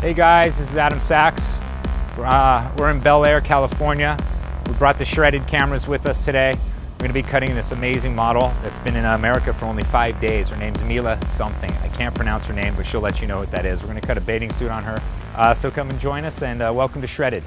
Hey guys, this is Adam Sachs. We're in Bel Air, California. We brought the shredded cameras with us today. We're going to be cutting this amazing model that's been in America for only 5 days. Her name's Mila something. I can't pronounce her name, but she'll let you know what that is. We're going to cut a bathing suit on her. So come and join us, and welcome to Shredded.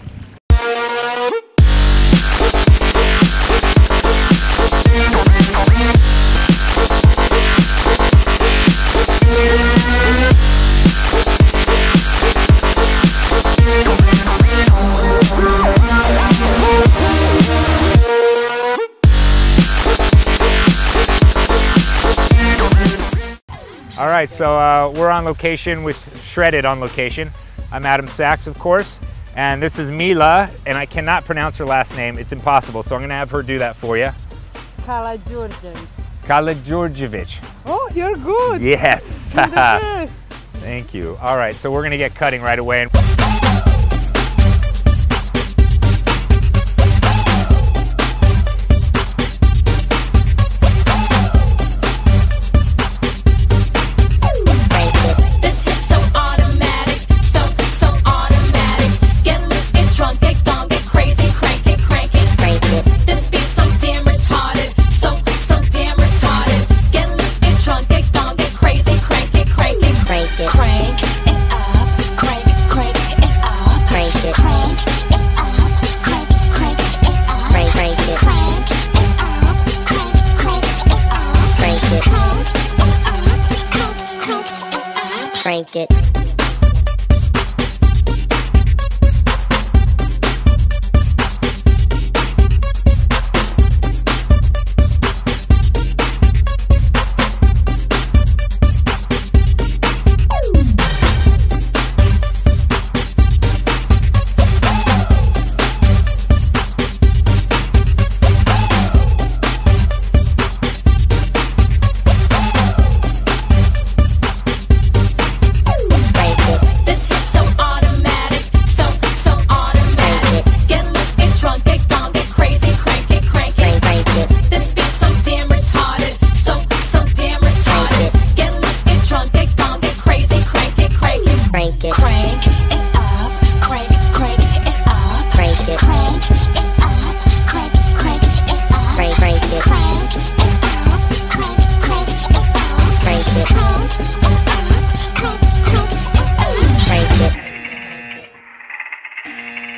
All right, so we're on location with Shredded on location. I'm Adam Sachs, of course, and this is Mila, and I cannot pronounce her last name. It's impossible, so I'm gonna have her do that for you. Kala-Georgievich. Oh, you're good. Yes. You're the best. Thank you. All right, so we're gonna get cutting right away. Crank it.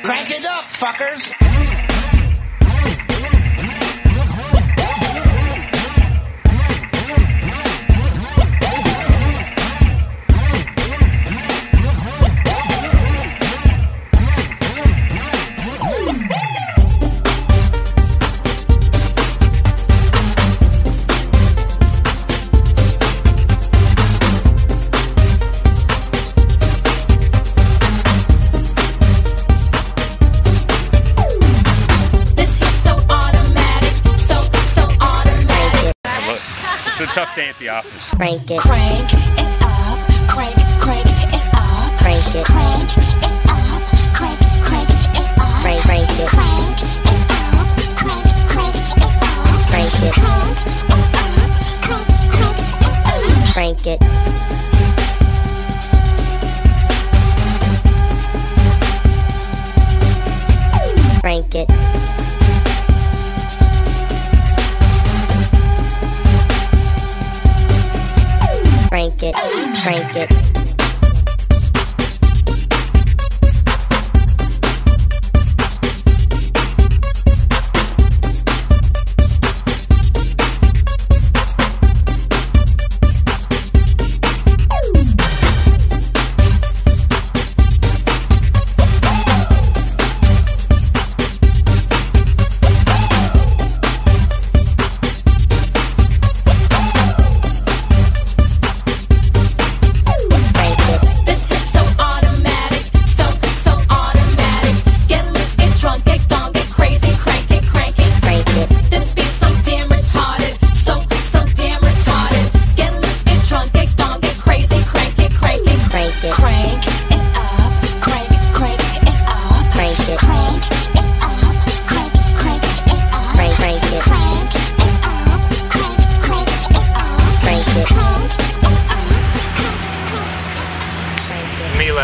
Crank it up, fuckers! It's a tough day at the office. Crank it. Crank it up, crank it up, Crank it. crank it up, crank it up, Crank it. crank it up, crank it up, Crank it. crank it up, Crank it. Crank it. Crank it. Crank it.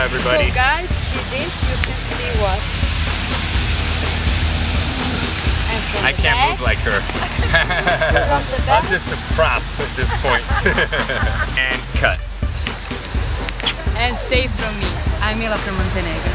everybody. So guys, he did. You can see what. And from I the can't back, move like her. from the I'm back. just a prop at this point. And cut. And save from me. I'm Mila from Montenegro.